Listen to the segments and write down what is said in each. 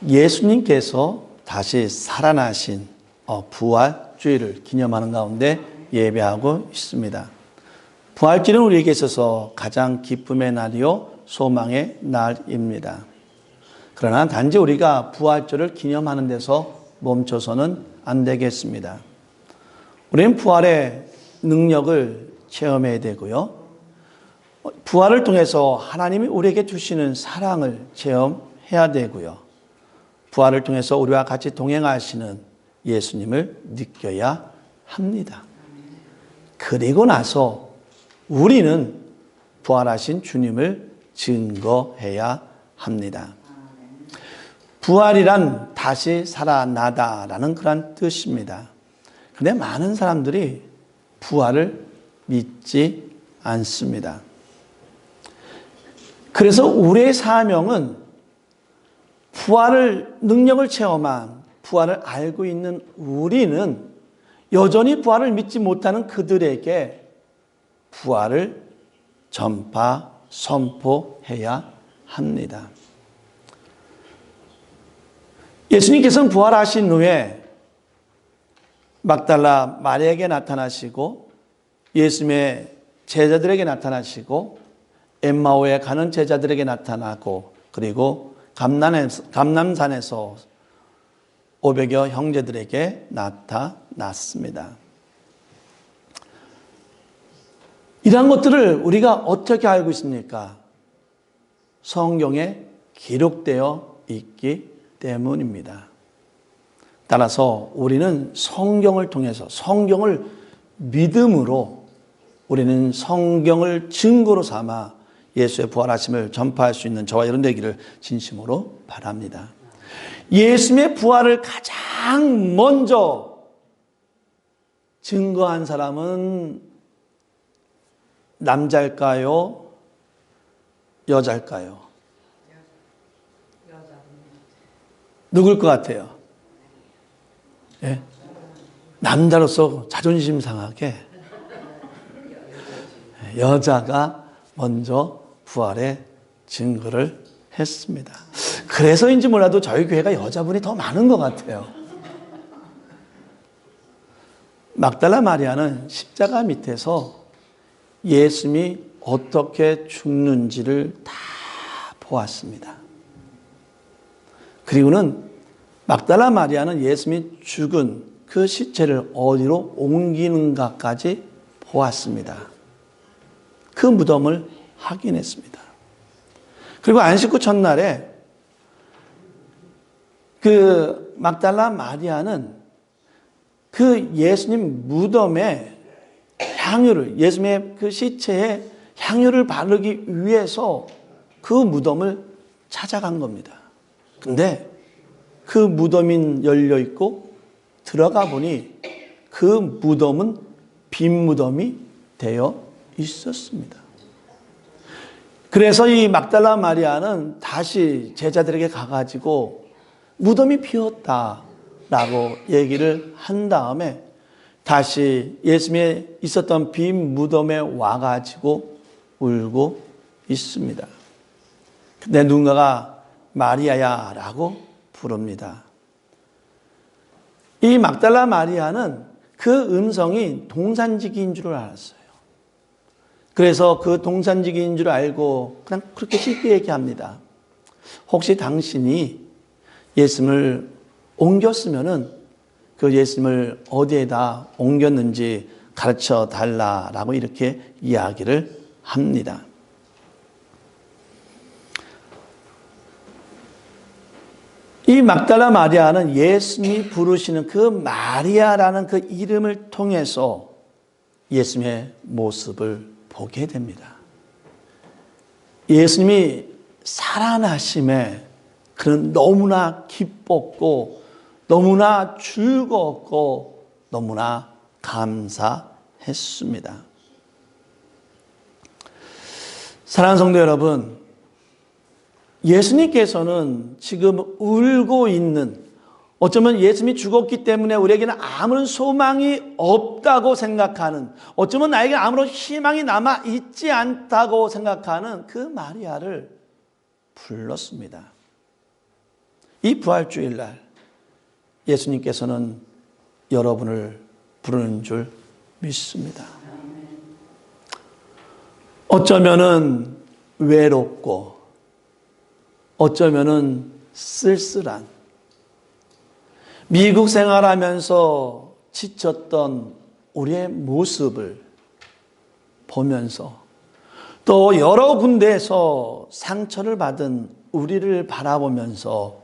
예수님께서 다시 살아나신 부활주의를 기념하는 가운데 예배하고 있습니다. 부활주일은 우리에게 있어서 가장 기쁨의 날이요 소망의 날입니다. 그러나 단지 우리가 부활주를 기념하는 데서 멈춰서는 안 되겠습니다. 우리는 부활의 능력을 체험해야 되고요. 부활을 통해서 하나님이 우리에게 주시는 사랑을 체험해야 되고요. 부활을 통해서 우리와 같이 동행하시는 예수님을 느껴야 합니다. 그리고 나서 우리는 부활하신 주님을 증거해야 합니다. 부활이란 다시 살아나다라는 그런 뜻입니다. 그런데 많은 사람들이 부활을 믿지 않습니다. 그래서 우리의 사명은 부활을 능력을 체험한 부활을 알고 있는 우리는 여전히 부활을 믿지 못하는 그들에게 부활을 전파, 선포해야 합니다. 예수님께서는 부활하신 후에 막달라 마리아에게 나타나시고 예수님의 제자들에게 나타나시고 엠마오에 가는 제자들에게 나타나고 그리고 감람산에서 500여 형제들에게 나타났습니다. 이러한 것들을 우리가 어떻게 알고 있습니까? 성경에 기록되어 있기 때문입니다. 따라서 우리는 성경을 통해서 성경을 믿음으로 우리는 성경을 증거로 삼아 예수의 부활하심을 전파할 수 있는 저와 여러분 되기를 진심으로 바랍니다. 예수님의 부활을 가장 먼저 증거한 사람은 남자일까요? 여자일까요? 누굴 것 같아요? 예? 남자로서 자존심 상하게 여자가 먼저 부활의 증거를 했습니다. 그래서인지 몰라도 저희 교회가 여자분이 더 많은 것 같아요. 막달라 마리아는 십자가 밑에서 예수님이 어떻게 죽는지를 다 보았습니다. 그리고는 막달라 마리아는 예수님이 죽은 그 시체를 어디로 옮기는가까지 보았습니다. 그 무덤을 확인했습니다. 그리고 안식구 첫날에 그 막달라 마리아는 그 예수님 무덤에 향유를, 예수님의 그 시체에 향유를 바르기 위해서 그 무덤을 찾아간 겁니다. 근데 그 무덤이 열려 있고 들어가 보니 그 무덤은 빈 무덤이 되어 있었습니다. 그래서 이 막달라 마리아는 다시 제자들에게 가가지고 무덤이 비었다라고 얘기를 한 다음에 다시 예수님이 있었던 빈 무덤에 와가지고 울고 있습니다. 근데 누군가가 마리아야 라고 부릅니다. 이 막달라 마리아는 그 음성이 동산지기인 줄 알았어요. 그래서 그 동산지기인 줄 알고 그냥 그렇게 쉽게 얘기합니다. 혹시 당신이 예수님을 옮겼으면은 그 예수님을 어디에다 옮겼는지 가르쳐 달라라고 이렇게 이야기를 합니다. 이 막달라 마리아는 예수님이 부르시는 그 마리아라는 그 이름을 통해서 예수님의 모습을 보게 됩니다. 예수님이 살아나심에 그는 너무나 기뻤고 너무나 즐거웠고 너무나 감사했습니다. 사랑하는 성도 여러분, 예수님께서는 지금 울고 있는, 어쩌면 예수님이 죽었기 때문에 우리에게는 아무런 소망이 없다고 생각하는, 어쩌면 나에게 아무런 희망이 남아있지 않다고 생각하는 그 마리아를 불렀습니다. 이 부활주일날 예수님께서는 여러분을 부르는 줄 믿습니다. 어쩌면은 외롭고 어쩌면은 쓸쓸한 미국 생활하면서 지쳤던 우리의 모습을 보면서 또 여러 군데에서 상처를 받은 우리를 바라보면서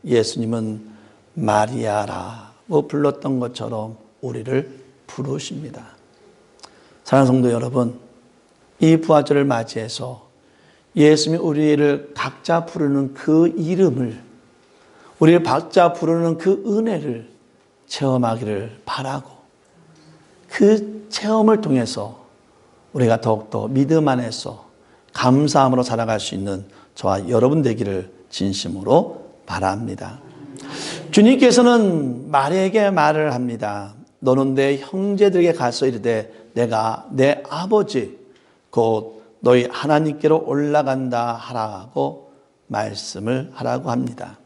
예수님은 마리아라고 불렀던 것처럼 우리를 부르십니다. 사랑하는 성도 여러분, 이 부활절을 맞이해서 예수님이 우리를 각자 부르는 그 이름을, 우리를 각자 부르는 그 은혜를 체험하기를 바라고, 그 체험을 통해서 우리가 더욱더 믿음 안에서 감사함으로 살아갈 수 있는 저와 여러분 되기를 진심으로 바랍니다. 주님께서는 마리아에게 말을 합니다. 너는 내 형제들에게 가서 이르되 내가 내 아버지 곧 너희 하나님께로 올라간다 하라고 말씀을 하라고 합니다.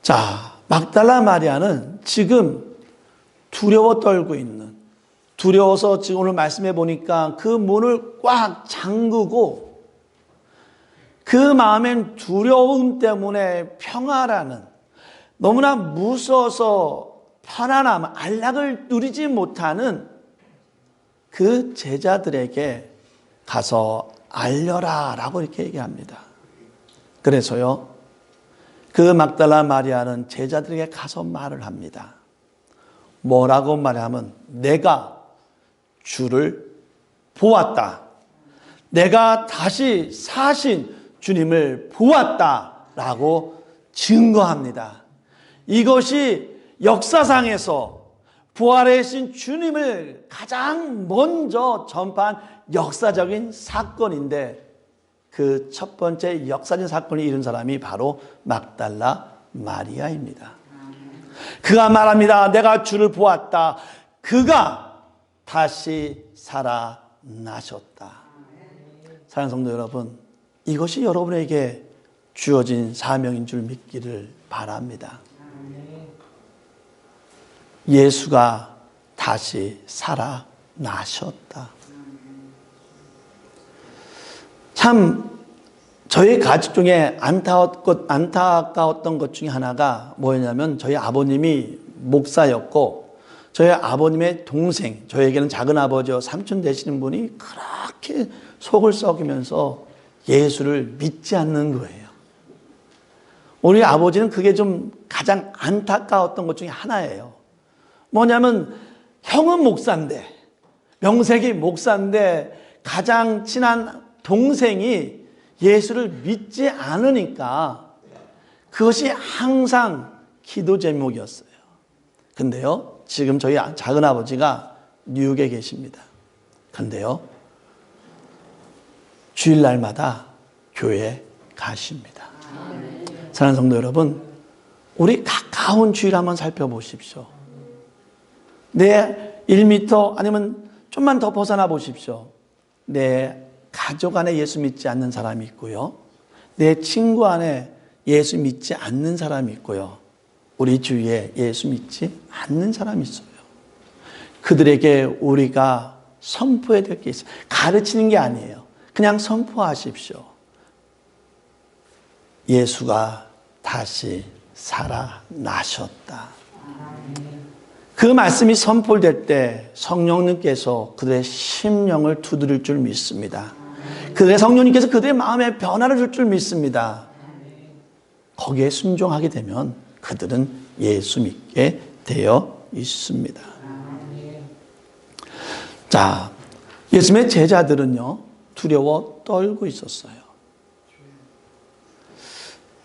자, 막달라 마리아는 지금 두려워 떨고 있는, 두려워서 지금 오늘 말씀해 보니까 그 문을 꽉 잠그고 그 마음엔 두려움 때문에 평화라는, 너무나 무서워서 편안함, 안락을 누리지 못하는 그 제자들에게 가서 알려라 라고 이렇게 얘기합니다. 그래서요, 그 막달라 마리아는 제자들에게 가서 말을 합니다. 뭐라고 말하면 내가 주를 보았다. 내가 다시 사신 주님을 보았다라고 증거합니다. 이것이 역사상에서 부활의 신 주님을 가장 먼저 전파한 역사적인 사건인데, 그 첫 번째 역사적인 사건을 이룬 사람이 바로 막달라 마리아입니다. 그가 말합니다. 내가 주를 보았다. 그가 다시 살아나셨다. 사랑하는 성도 여러분, 이것이 여러분에게 주어진 사명인 줄 믿기를 바랍니다. 예수가 다시 살아나셨다. 참 저희 가족 중에 안타까웠던 것 중에 하나가 뭐였냐면, 저희 아버님이 목사였고 저희 아버님의 동생, 저에게는 작은 아버지와 삼촌 되시는 분이 그렇게 속을 썩이면서 예수를 믿지 않는 거예요. 우리 아버지는 그게 좀 가장 안타까웠던 것 중에 하나예요. 뭐냐면 형은 목사인데, 명색이 목사인데 가장 친한 동생이 예수를 믿지 않으니까 그것이 항상 기도 제목이었어요. 근데요, 지금 저희 작은 아버지가 뉴욕에 계십니다. 근데요, 주일날마다 교회에 가십니다. 사랑하는 성도 여러분, 우리 가까운 주일 한번 살펴보십시오. 내 1m 아니면 좀만 더 벗어나 보십시오. 내 가족 안에 예수 믿지 않는 사람이 있고요, 내 친구 안에 예수 믿지 않는 사람이 있고요, 우리 주위에 예수 믿지 않는 사람이 있어요. 그들에게 우리가 선포해야 될 게 있어요. 가르치는 게 아니에요. 그냥 선포하십시오. 예수가 다시 살아나셨다. 그 말씀이 선포될 때 성령님께서 그들의 심령을 두드릴 줄 믿습니다. 그들의 성령님께서 그들의 마음에 변화를 줄 줄 믿습니다. 거기에 순종하게 되면 그들은 예수 믿게 되어 있습니다. 자, 예수님의 제자들은요, 두려워 떨고 있었어요.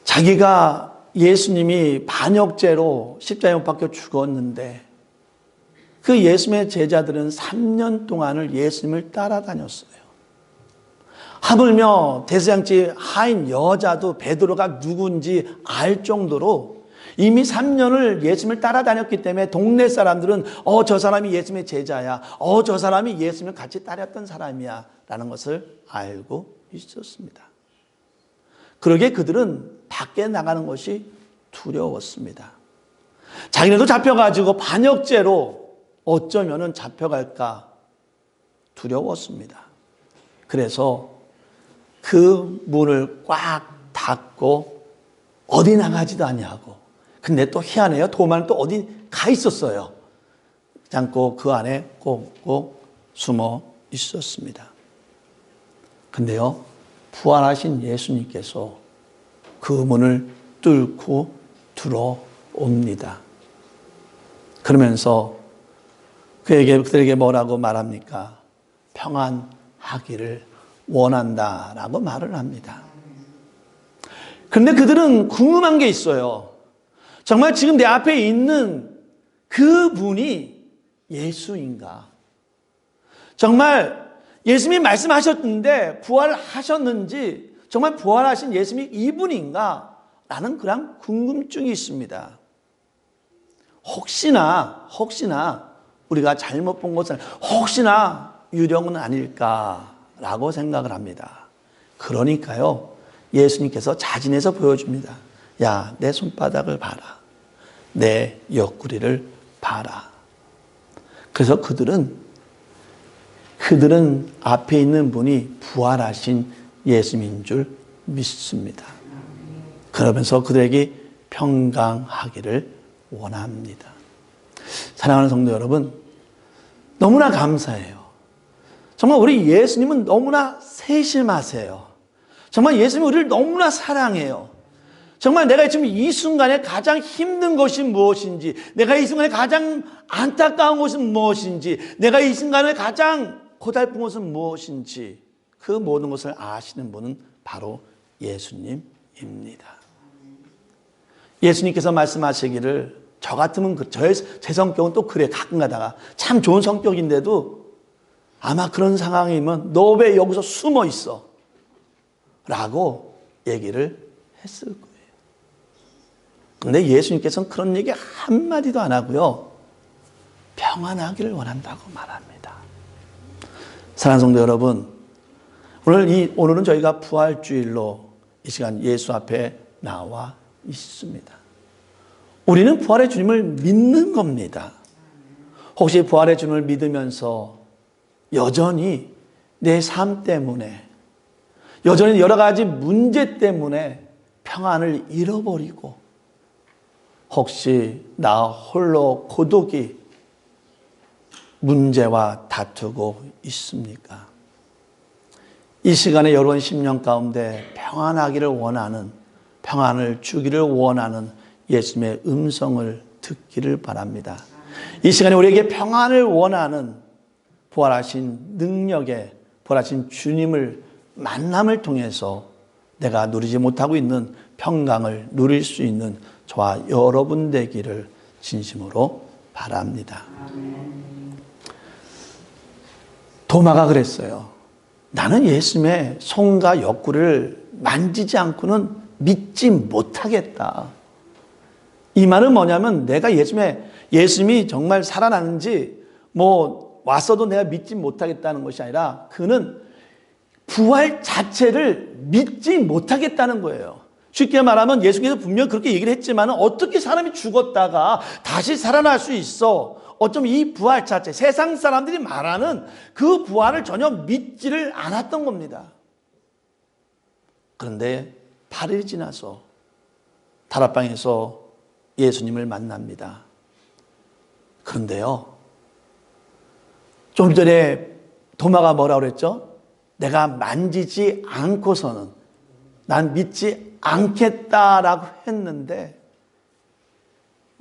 자기가 예수님이 반역죄로 십자가에 못 박혀 죽었는데 그 예수님의 제자들은 3년 동안을 예수님을 따라다녔어요. 하물며 대서양지 하인 여자도 베드로가 누군지 알 정도로 이미 3년을 예수님을 따라다녔기 때문에 동네 사람들은 저 사람이 예수님의 제자야, 저 사람이 예수님을 같이 따랐던 사람이야 라는 것을 알고 있었습니다. 그러기에 그들은 밖에 나가는 것이 두려웠습니다. 자기네도 잡혀가지고 반역죄로 어쩌면은 잡혀갈까 두려웠습니다. 그래서 그 문을 꽉 닫고 어디 나가지도 아니하고, 근데 또 희한해요. 도마는 또 어디 가 있었어요. 않고 그 안에 꼭꼭 숨어 있었습니다. 근데요, 부활하신 예수님께서 그 문을 뚫고 들어옵니다. 그러면서 그들에게 뭐라고 말합니까? 평안하기를 원한다라고 말을 합니다. 그런데 그들은 궁금한 게 있어요. 정말 지금 내 앞에 있는 그분이 예수인가? 정말 예수님이 말씀하셨는데 부활하셨는지, 정말 부활하신 예수님이 이분인가? 라는 그런 궁금증이 있습니다. 혹시나 우리가 잘못 본 것은 혹시나 유령은 아닐까라고 생각을 합니다. 그러니까요, 예수님께서 자진해서 보여줍니다. 야, 내 손바닥을 봐라. 내 옆구리를 봐라. 그래서 그들은 앞에 있는 분이 부활하신 예수님인 줄 믿습니다. 그러면서 그들에게 평강하기를 원합니다. 사랑하는 성도 여러분, 너무나 감사해요. 정말 우리 예수님은 너무나 세심하세요. 정말 예수님이 우리를 너무나 사랑해요. 정말 내가 지금 이 순간에 가장 힘든 것이 무엇인지, 내가 이 순간에 가장 안타까운 것은 무엇인지, 내가 이 순간에 가장 고달픈 것은 무엇인지, 그 모든 것을 아시는 분은 바로 예수님입니다. 예수님께서 말씀하시기를, 저 같으면 제 성격은 또 그래. 가끔 가다가 참 좋은 성격인데도 아마 그런 상황이면 너 왜 여기서 숨어 있어? 라고 얘기를 했을 거예요. 그런데 예수님께서는 그런 얘기 한마디도 안 하고요, 평안하기를 원한다고 말합니다. 사랑하는 성도 여러분, 오늘은 저희가 부활주일로 이 시간 예수 앞에 나와 있습니다. 우리는 부활의 주님을 믿는 겁니다. 혹시 부활의 주님을 믿으면서 여전히 내 삶 때문에, 여전히 여러 가지 문제 때문에 평안을 잃어버리고, 혹시 나 홀로 고독이 문제와 다투고 있습니까? 이 시간에 여러분 심령 가운데 평안하기를 원하는, 평안을 주기를 원하는 예수님의 음성을 듣기를 바랍니다. 이 시간에 우리에게 평안을 원하는 부활하신 능력의, 부활하신 주님을 만남을 통해서 내가 누리지 못하고 있는 평강을 누릴 수 있는 저와 여러분 되기를 진심으로 바랍니다. 도마가 그랬어요. 나는 예수님의 손과 옆구리를 만지지 않고는 믿지 못하겠다. 이 말은 뭐냐면, 내가 예수님이 정말 살아나는지 왔어도 내가 믿지 못하겠다는 것이 아니라, 그는 부활 자체를 믿지 못하겠다는 거예요. 쉽게 말하면 예수께서 분명히 그렇게 얘기를 했지만, 어떻게 사람이 죽었다가 다시 살아날 수 있어? 어쩜 이 부활 자체, 세상 사람들이 말하는 그 부활을 전혀 믿지를 않았던 겁니다. 그런데 8일이 지나서 다락방에서 예수님을 만납니다. 그런데요, 좀 전에 도마가 뭐라고 그랬죠? 내가 만지지 않고서는 난 믿지 않겠다라고 했는데,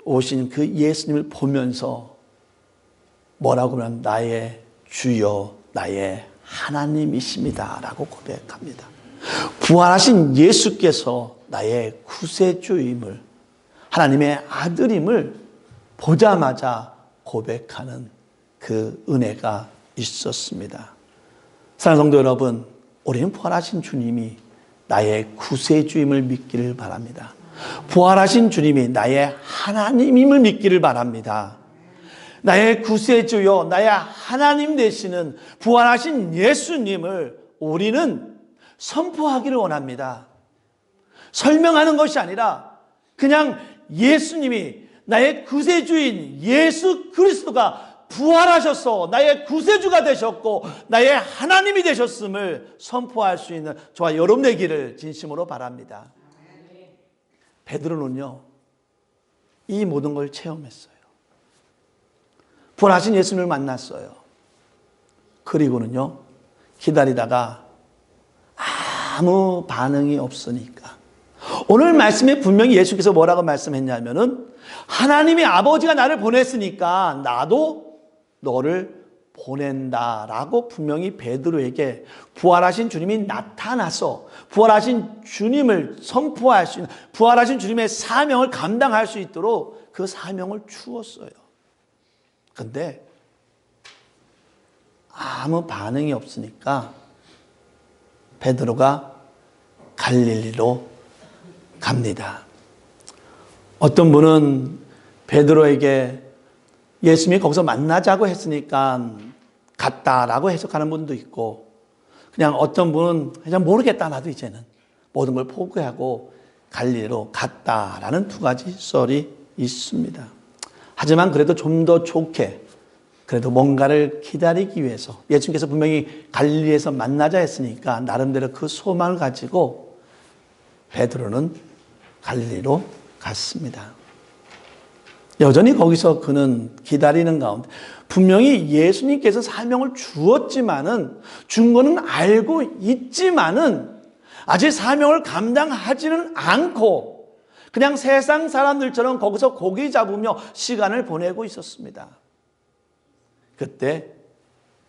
오신 그 예수님을 보면서 뭐라고 하면, 나의 주여, 나의 하나님이십니다 라고 고백합니다. 부활하신 예수께서 나의 구세주임을, 하나님의 아들임을 보자마자 고백하는 그 은혜가 있었습니다. 사랑하는 성도 여러분, 우리는 부활하신 주님이 나의 구세주임을 믿기를 바랍니다. 부활하신 주님이 나의 하나님임을 믿기를 바랍니다. 나의 구세주요, 나의 하나님 되시는 부활하신 예수님을 우리는 선포하기를 원합니다. 설명하는 것이 아니라 그냥 예수님이 나의 구세주인 예수 그리스도가 부활하셔서 나의 구세주가 되셨고 나의 하나님이 되셨음을 선포할 수 있는 저와 여러분 되기를 진심으로 바랍니다. 베드로는요, 이 모든 걸 체험했어요. 부활하신 예수님을 만났어요. 그리고는요, 기다리다가 아무 반응이 없으니까 오늘 말씀에 분명히 예수께서 뭐라고 말씀했냐면은 하나님의 아버지가 나를 보냈으니까 나도 너를 보낸다라고 분명히 베드로에게 부활하신 주님이 나타나서 부활하신 주님을 선포할 수 있는 부활하신 주님의 사명을 감당할 수 있도록 그 사명을 주었어요. 근데 아무 반응이 없으니까 베드로가 갈릴리로 갑니다. 어떤 분은 베드로에게 예수님이 거기서 만나자고 했으니까 갔다라고 해석하는 분도 있고, 그냥 어떤 분은 그냥 모르겠다, 나도 이제는 모든 걸 포기하고 갈릴리로 갔다라는 두 가지 썰이 있습니다. 하지만 그래도 좀 더 좋게, 그래도 뭔가를 기다리기 위해서 예수님께서 분명히 갈릴리에서 만나자 했으니까 나름대로 그 소망을 가지고 베드로는 갈릴리로 갔습니다. 여전히 거기서 그는 기다리는 가운데 분명히 예수님께서 사명을 주었지만은 준 거는 알고 있지만은 아직 사명을 감당하지는 않고 그냥 세상 사람들처럼 거기서 고기 잡으며 시간을 보내고 있었습니다. 그때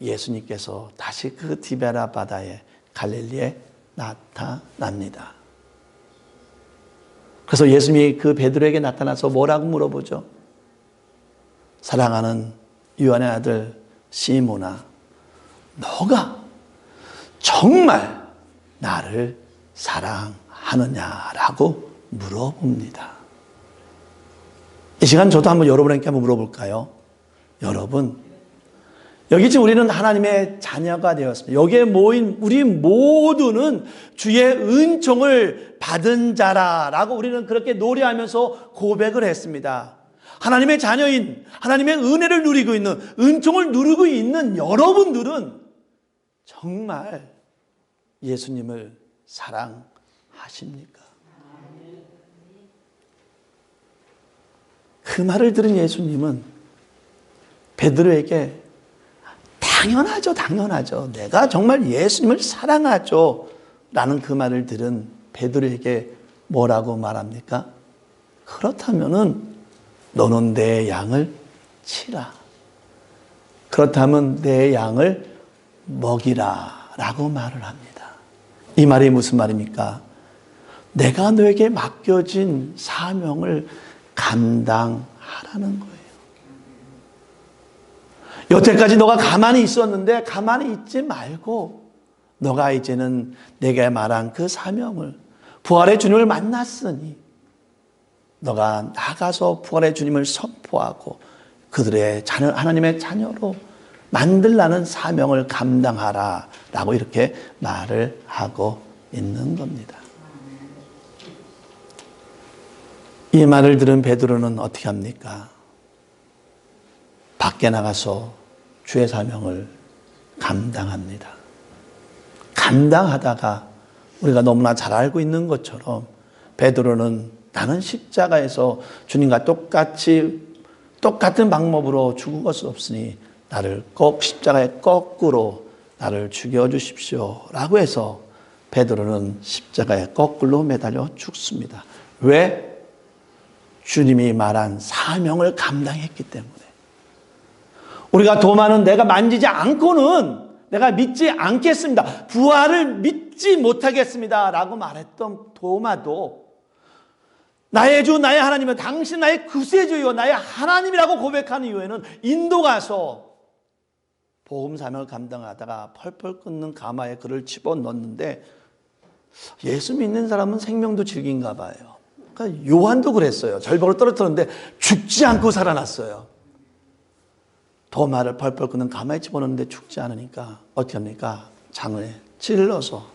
예수님께서 다시 그 디베라 바다에 갈릴리에 나타납니다. 그래서 예수님이 그 베드로에게 나타나서 뭐라고 물어보죠? 사랑하는 요한의 아들 시몬아, 너가 정말 나를 사랑하느냐라고 물어봅니다. 이 시간 저도 한번 여러분에게 한번 물어볼까요? 여러분, 여기 지금 우리는 하나님의 자녀가 되었습니다. 여기에 모인 우리 모두는 주의 은총을 받은 자라라고 우리는 그렇게 노래하면서 고백을 했습니다. 하나님의 자녀인, 하나님의 은혜를 누리고 있는, 은총을 누리고 있는 여러분들은 정말 예수님을 사랑하십니까? 그 말을 들은 예수님은 베드로에게 당연하죠, 당연하죠. 내가 정말 예수님을 사랑하죠. 라는 그 말을 들은 베드로에게 뭐라고 말합니까? 그렇다면은 너는 내 양을 치라. 그렇다면 내 양을 먹이라. 라고 말을 합니다. 이 말이 무슨 말입니까? 내가 너에게 맡겨진 사명을 감당하라는 거예요. 여태까지 너가 가만히 있었는데 가만히 있지 말고 너가 이제는 내가 말한 그 사명을 부활의 주님을 만났으니 너가 나가서 부활의 주님을 선포하고 그들의 자녀, 하나님의 자녀로 만들라는 사명을 감당하라 라고 이렇게 말을 하고 있는 겁니다. 이 말을 들은 베드로는 어떻게 합니까? 밖에 나가서 주의 사명을 감당합니다. 감당하다가 우리가 너무나 잘 알고 있는 것처럼 베드로는 나는 십자가에서 주님과 똑같은 방법으로 죽을 수 없으니 나를 꼭 십자가에 거꾸로 나를 죽여주십시오 라고 해서 베드로는 십자가에 거꾸로 매달려 죽습니다. 왜? 주님이 말한 사명을 감당했기 때문에. 우리가 도마는 내가 만지지 않고는 내가 믿지 않겠습니다. 부활을 믿지 못하겠습니다. 라고 말했던 도마도 나의 주, 나의 하나님은 당신 나의 구세주요, 나의 하나님이라고 고백한 이후에는 인도 가서 복음 사명을 감당하다가 펄펄 끓는 가마에 그를 집어넣었는데 예수 믿는 사람은 생명도 질긴가 봐요. 그러니까 요한도 그랬어요. 절벽으로 떨어뜨렸는데 죽지 않고 살아났어요. 도마를 펄펄 끓는 가마에 집어넣는데 죽지 않으니까 어떻게 합니까? 장을 찔러서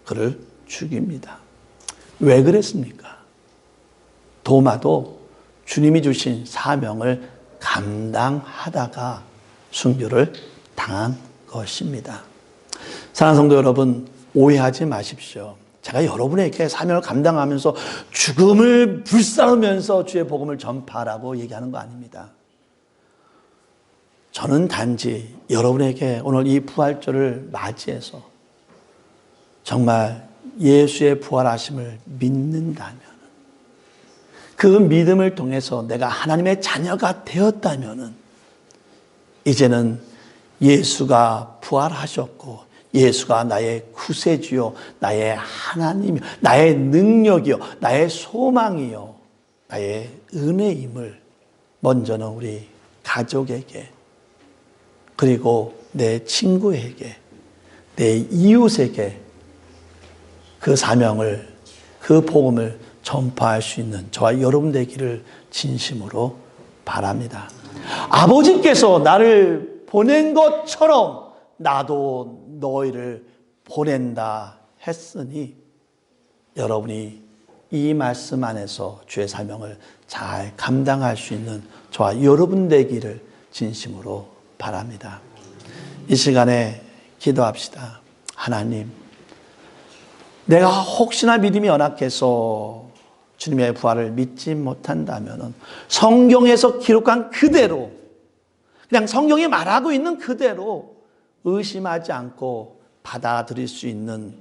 그를 죽입니다. 왜 그랬습니까? 도마도 주님이 주신 사명을 감당하다가 순교를 당한 것입니다. 사랑하는 성도 여러분, 오해하지 마십시오. 제가 여러분에게 사명을 감당하면서 죽음을 불사르면서 주의 복음을 전파하라고 얘기하는 거 아닙니다. 저는 단지 여러분에게 오늘 이 부활절을 맞이해서 정말 예수의 부활하심을 믿는다면, 그 믿음을 통해서 내가 하나님의 자녀가 되었다면 이제는 예수가 부활하셨고 예수가 나의 구세주요, 나의 하나님이요, 나의 능력이요, 나의 소망이요, 나의 은혜임을 먼저는 우리 가족에게, 그리고 내 친구에게, 내 이웃에게 그 사명을, 그 복음을 전파할 수 있는 저와 여러분 되기를 진심으로 바랍니다. 아버지께서 나를 보낸 것처럼 나도 너희를 보낸다 했으니 여러분이 이 말씀 안에서 주의 사명을 잘 감당할 수 있는 저와 여러분 되기를 진심으로 바랍니다. 이 시간에 기도합시다. 하나님, 내가 혹시나 믿음이 연약해서 주님의 부활을 믿지 못한다면 성경에서 기록한 그대로, 그냥 성경이 말하고 있는 그대로 의심하지 않고 받아들일 수 있는,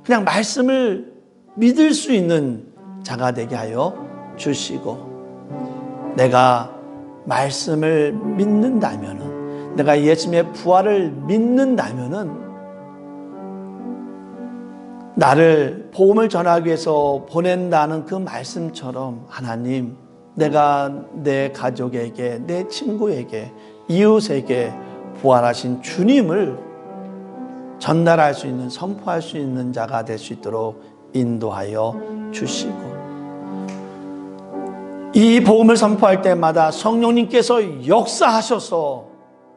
그냥 말씀을 믿을 수 있는 자가 되게 하여 주시고, 내가 말씀을 믿는다면, 내가 예수님의 부활을 믿는다면 나를 복음을 전하기 위해서 보낸다는 그 말씀처럼 하나님, 내가 내 가족에게, 내 친구에게, 이웃에게 부활하신 주님을 전달할 수 있는, 선포할 수 있는 자가 될 수 있도록 인도하여 주시고, 이 복음을 선포할 때마다 성령님께서 역사하셔서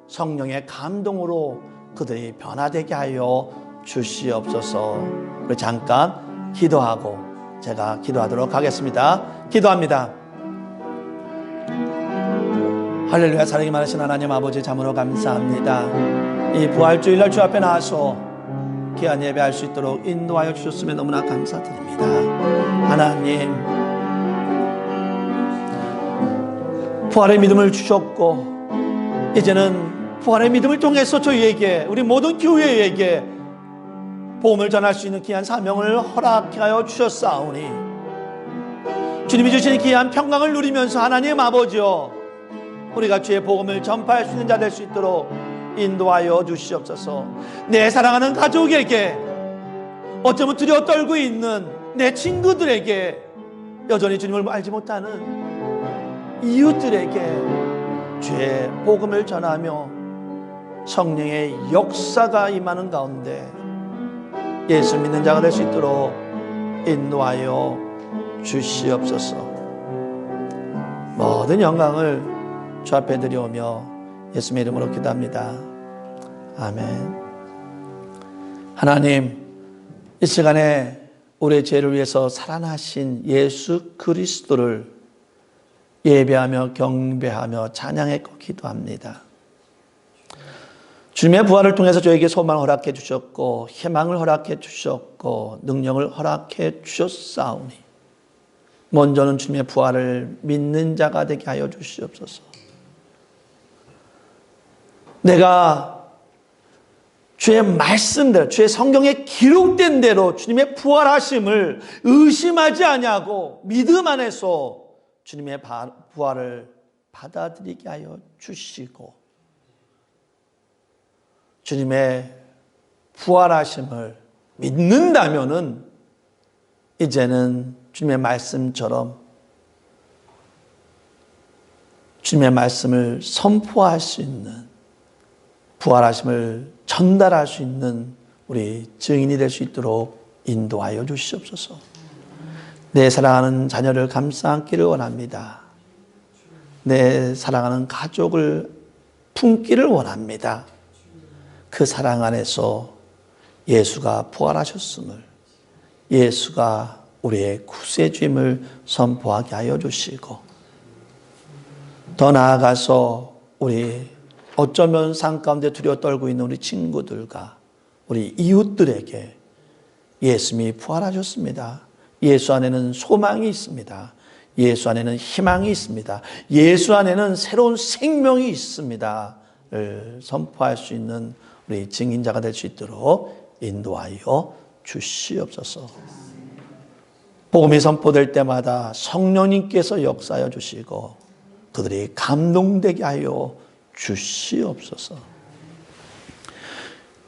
성령의 감동으로 그들이 변화되게 하여 주시옵소서. 우리 잠깐 기도하고 제가 기도하도록 하겠습니다. 기도합니다. 할렐루야. 사랑이 많으신 하나님 아버지, 참으로 감사합니다. 이 부활주일날 주 앞에 나와서 귀한 예배할 수 있도록 인도하여 주셨으면 너무나 감사드립니다. 하나님, 부활의 믿음을 주셨고 이제는 부활의 믿음을 통해서 저희에게, 우리 모든 교회에게 복음을 전할 수 있는 귀한 사명을 허락하여 주셨사오니 주님이 주신 귀한 평강을 누리면서 하나님 아버지여, 우리가 주의 복음을 전파할 수 있는 자 될 수 있도록 인도하여 주시옵소서. 내 사랑하는 가족에게, 어쩌면 두려워 떨고 있는 내 친구들에게, 여전히 주님을 알지 못하는 이웃들에게 주의 복음을 전하며 성령의 역사가 임하는 가운데 예수 믿는 자가 될 수 있도록 인도하여 주시옵소서. 모든 영광을 주 앞에 드려오며 예수님의 이름으로 기도합니다. 아멘. 하나님, 이 시간에 우리의 죄를 위해서 살아나신 예수 그리스도를 예배하며 경배하며 찬양했고 기도합니다. 주님의 부활을 통해서 저에게 소망을 허락해 주셨고 희망을 허락해 주셨고 능력을 허락해 주셨사오니 먼저는 주님의 부활을 믿는 자가 되게 하여 주시옵소서. 내가 주의 말씀대로, 주의 성경에 기록된 대로 주님의 부활하심을 의심하지 아니하고 믿음 안에서 주님의 부활을 받아들이게 하여 주시고, 주님의 부활하심을 믿는다면은 이제는 주님의 말씀처럼 주님의 말씀을 선포할 수 있는, 부활하심을 전달할 수 있는 우리 증인이 될 수 있도록 인도하여 주시옵소서. 내 사랑하는 자녀를 감싸 안기를 원합니다. 내 사랑하는 가족을 품기를 원합니다. 그 사랑 안에서 예수가 부활하셨음을, 예수가 우리의 구세주임을 선포하게 하여 주시고, 더 나아가서 우리 어쩌면 삶 가운데 두려워 떨고 있는 우리 친구들과 우리 이웃들에게 예수님이 부활하셨습니다. 예수 안에는 소망이 있습니다. 예수 안에는 희망이 있습니다. 예수 안에는 새로운 생명이 있습니다를 선포할 수 있는 우리 증인자가 될 수 있도록 인도하여 주시옵소서. 복음이 선포될 때마다 성령님께서 역사하여 주시고 그들이 감동되게 하여 주시옵소서.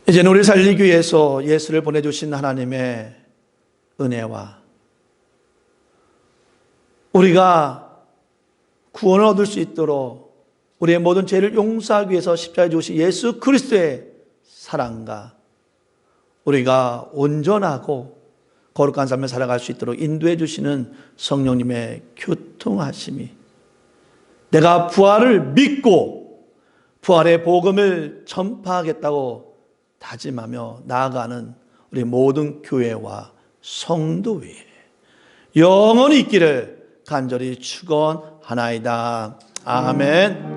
이제는 우리 살리기 위해서 예수를 보내주신 하나님의 은혜와 우리가 구원을 얻을 수 있도록 우리의 모든 죄를 용서하기 위해서 십자가에 죽으신 예수 그리스도의 사랑과 우리가 온전하고 거룩한 삶을 살아갈 수 있도록 인도해 주시는 성령님의 교통하심이, 내가 부활을 믿고 부활의 복음을 전파하겠다고 다짐하며 나아가는 우리 모든 교회와 성도 위에 영원히 있기를 간절히 축원하나이다. 아멘.